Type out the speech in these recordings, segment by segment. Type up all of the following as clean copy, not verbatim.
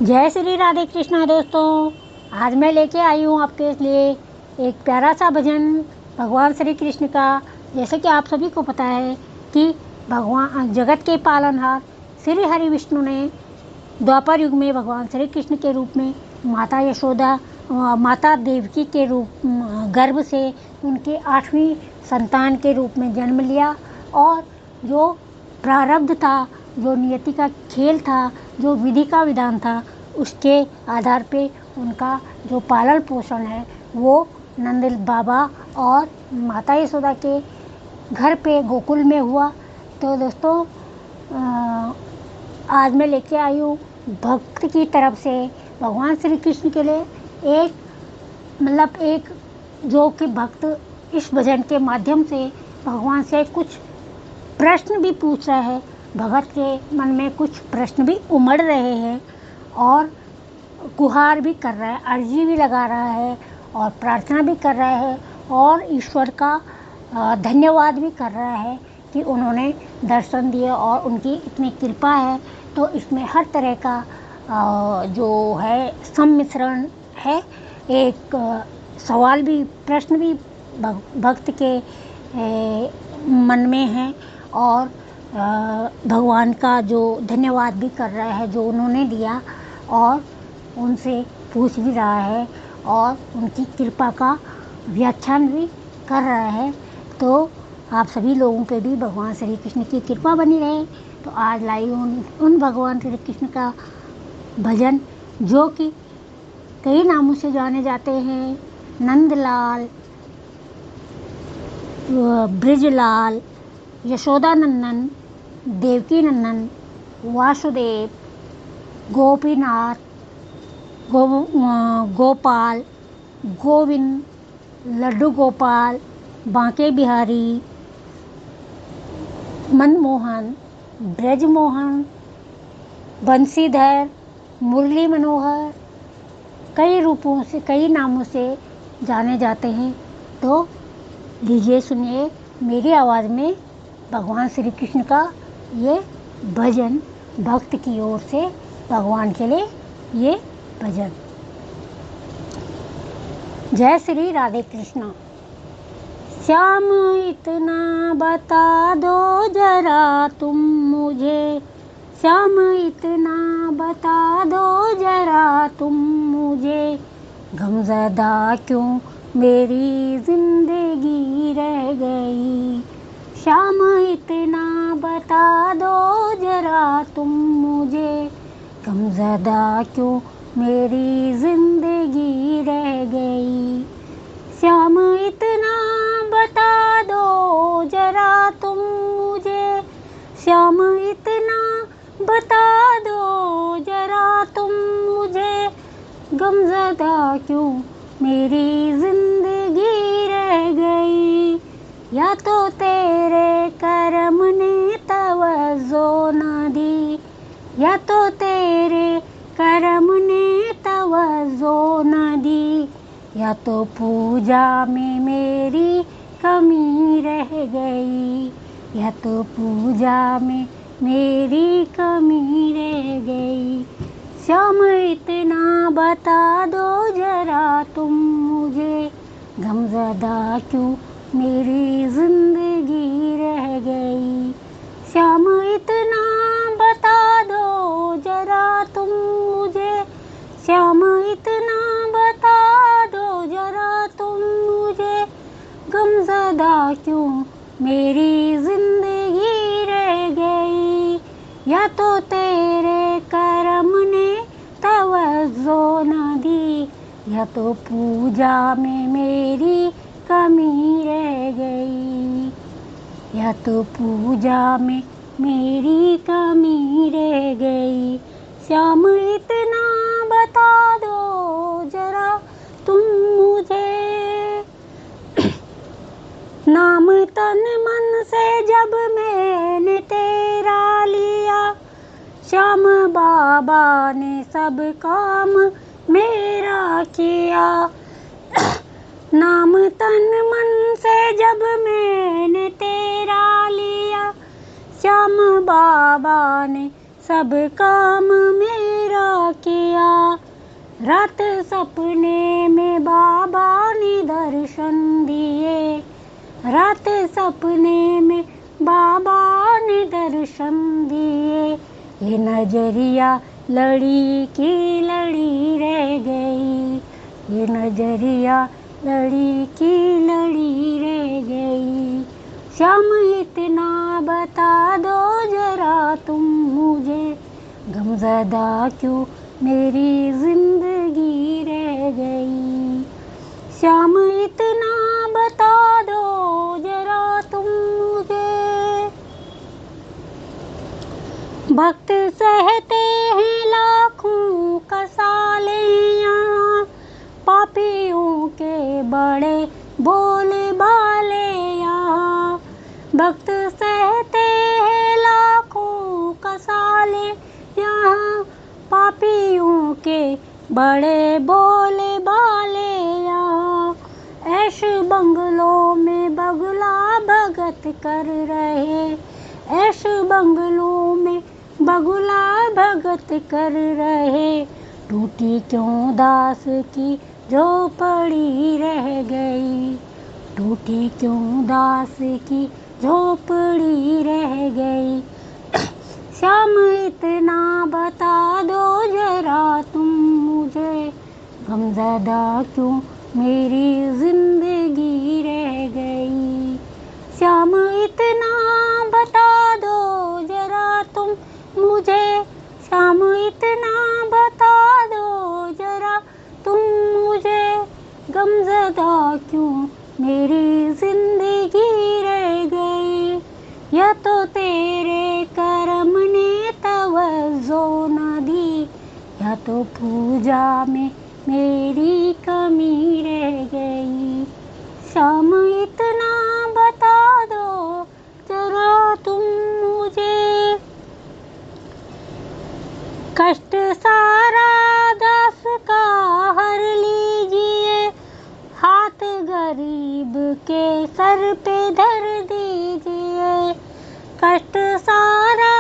जय श्री राधे कृष्णा दोस्तों। आज मैं लेके आई हूँ आपके लिए एक प्यारा सा भजन भगवान श्री कृष्ण का। जैसे कि आप सभी को पता है कि भगवान जगत के पालनहार श्री हरि विष्णु ने द्वापर युग में भगवान श्री कृष्ण के रूप में माता यशोदा माता देवकी के रूप गर्भ से उनके 8वीं संतान के रूप में जन्म लिया। और जो प्रारब्ध था, जो नियति का खेल था, जो विधि का विधान था, उसके आधार पे उनका जो पालन पोषण है वो नंद बाबा और माता यशोदा के घर पे गोकुल में हुआ। तो दोस्तों आज मैं लेके आई हूँ भक्त की तरफ से भगवान श्री कृष्ण के लिए एक जो कि भक्त इस भजन के माध्यम से भगवान से कुछ प्रश्न भी पूछ रहा है। भगत के मन में कुछ प्रश्न भी उमड़ रहे हैं और गुहार भी कर रहा है, अर्जी भी लगा रहा है और प्रार्थना भी कर रहा है और ईश्वर का धन्यवाद भी कर रहा है कि उन्होंने दर्शन दिए और उनकी इतनी कृपा है। तो इसमें हर तरह का जो है सम्मिश्रण है। एक सवाल भी, प्रश्न भी भक्त के मन में है और भगवान का जो धन्यवाद भी कर रहा है जो उन्होंने दिया, और उनसे पूछ भी रहा है और उनकी कृपा का व्याख्यान भी कर रहा है। तो आप सभी लोगों पे भी भगवान श्री कृष्ण की कृपा बनी रहे। तो आज लाई उन भगवान श्री कृष्ण का भजन जो कि कई नामों से जाने जाते हैं। नंदलाल, ब्रिजलाल, यशोदा नंदन, देवकी नंदन, वासुदेव, गोपीनाथ, गोपाल, गोविंद, लड्डू गोपाल, बांके बिहारी, मनमोहन, ब्रजमोहन, बंसीधर, मुरली मनोहर, कई रूपों से, कई नामों से जाने जाते हैं। तो लीजिए सुनिए मेरी आवाज़ में भगवान श्री कृष्ण का ये भजन, भक्त की ओर से भगवान के लिए ये भजन। जय श्री राधे कृष्णा। श्याम इतना बता दो जरा तुम मुझे, श्याम इतना बता दो जरा तुम मुझे, गमज़दा क्यों मेरी जिंदगी रह गई। श्याम इतना बता दो जरा तुम मुझे, गमज़दा क्यों मेरी जिंदगी रह गई। श्याम इतना बता दो जरा तुम मुझे, श्याम इतना बता दो जरा तुम मुझे, गमज़दा क्यों मेरी जिंदगी रह गई। या तो तेरे करम ने तवज्जो न दी, या तो तेरे करम ने तवज्जो न दी, या तो पूजा में मेरी कमी रह गई, या तो पूजा में मेरी कमी रह गई। श्याम इतना बता दो जरा तुम मुझे, गमज़दा क्यों मेरी जिंदगी रह गई। श्याम इतना बता दो जरा तुम मुझे, श्याम इतना बता दो जरा तुम मुझे, गमज़दा क्यों मेरी जिंदगी रह गई। या तो तेरे करम ने तवज्जो न दी, या तो पूजा में मेरी कमी रह गई, या तो पूजा में मेरी कमी रह गई। श्याम इतना बता दो जरा तुम मुझे। नाम तन मन से जब मैंने तेरा लिया, श्याम बाबा ने सब काम मेरा किया। नाम तन मन से जब मैंने तेरा लिया, श्याम बाबा ने सब काम मेरा किया। रात सपने में बाबा ने दर्शन दिए, रात सपने में बाबा ने दर्शन दिए। ये नजरिया लड़ी की लड़ी रह गई, ये नजरिया लड़ी की लड़ी रह गई। श्याम इतना बता दो जरा तुम मुझे, गमज़दा क्यों मेरी जिंदगी रह गई। श्याम इतना बता दो जरा तुम मुझे। भक्त सहते हैं लाखों कसाले यहाँ, पापियों के बड़े बोले बाले यहाँ। भक्त सहते हैं लाखों कसाले यहाँ, पापियों के बड़े बोले बाले यहाँ। ऐश बंगलों में बगुला भगत कर रहे, ऐश बंगलों में बगुला भगत कर रहे। टूटी क्यों दास की झोपड़ी रह गई, टूटी क्यों दास की झोपड़ी रह गई। श्याम इतना बता दो जरा तुम मुझे, गमज़दा क्यों मेरी जिंदगी रह गई। श्याम इतना बता दो जरा तुम मुझे, श्याम इतना बता दो जरा तुम मुझे, गमज़दा क्यों मेरी जिंदगी रह गई। या तो तेरे करम ने तवज्जो न दी, या तो पूजा में मेरी कमी रह गई। श्याम इतना बता दो जरा तुम मुझे। कष्ट सारा दास का हर लीजिए, हाथ गरीब के सर पे धर दीजिए। कष्ट सारा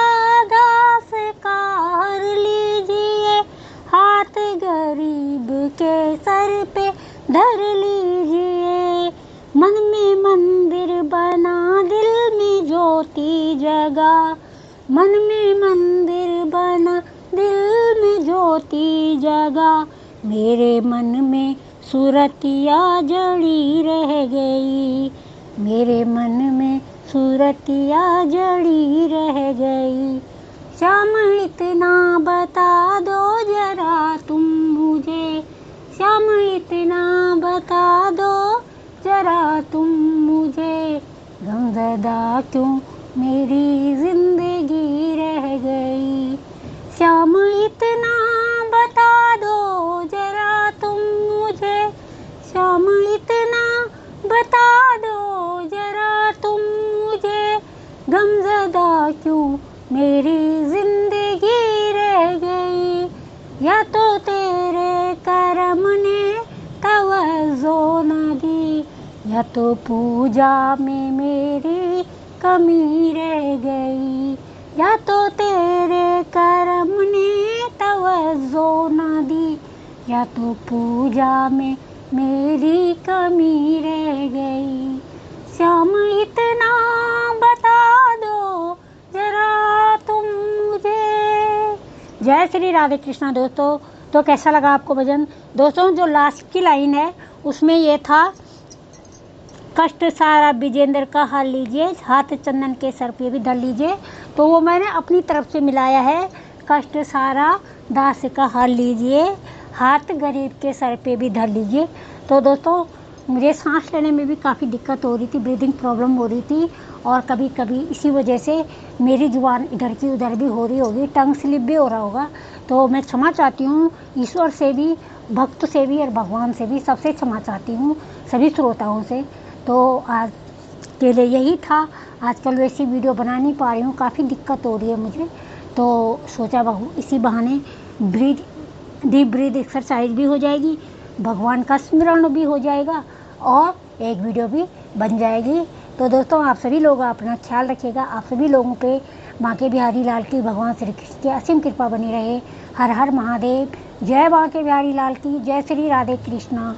दास का हर लीजिए, हाथ गरीब के सर पे धर लीजिए। मन में मंदिर बना, दिल में ज्योति जगा, मन में मंदिर बना, दिल में ज्योति जगा। मेरे मन में सूरतिया जड़ी रह गई, मेरे मन में सूरतिया जड़ी रह गई। श्याम इतना बता दो जरा तुम मुझे, श्याम इतना बता दो जरा तुम मुझे, गमज़दा क्यों मेरी जिंदगी रह गई। श्याम इतना बता दो जरा तुम मुझे, श्याम इतना बता दो जरा तुम मुझे, गमज़दा क्यों मेरी जिंदगी रह गई। या तो तेरे करम ने तवज्जो न दी, या तो पूजा में मेरी कमी रह गई। या तो तेरे करम ने तवज्जो न दी, या तो पूजा में मेरी कमी रह गई। श्याम इतना बता दो जरा तुम मुझे। जय श्री राधे कृष्णा दोस्तों। तो कैसा लगा आपको भजन दोस्तों? जो लास्ट की लाइन है उसमें ये था, कष्ट सारा विजेंद्र का हाल लीजिए, हाथ चंदन के सर पे भी धर लीजिए। तो वो मैंने अपनी तरफ से मिलाया है, कष्ट सारा दास का हाल लीजिए, हाथ गरीब के सर पे भी धर लीजिए। तो दोस्तों मुझे सांस लेने में भी काफ़ी दिक्कत हो रही थी, ब्रीदिंग प्रॉब्लम हो रही थी, और कभी कभी इसी वजह से मेरी जुबान इधर की उधर भी हो रही होगी, टंग स्लिप भी हो रहा होगा। तो मैं क्षमा चाहती हूँ ईश्वर से भी, भक्त से भी और भगवान से भी, सबसे क्षमा चाहती हूँ, सभी श्रोताओं से। तो आज के लिए यही था। आजकल वैसी वीडियो बना नहीं पा रही हूँ, काफ़ी दिक्कत हो रही है मुझे। तो सोचा इसी बहाने डीप ब्रीथ एक्सरसाइज भी हो जाएगी, भगवान का स्मरण भी हो जाएगा, और एक वीडियो भी बन जाएगी। तो दोस्तों आप सभी लोग अपना ख्याल रखिएगा। आप सभी लोगों पे माँ के बिहारी लाल की, भगवान श्री कृष्ण की असीम कृपा बनी रहे। हर हर महादेव। जय बांके बिहारी लाल की, जय श्री राधे कृष्णा।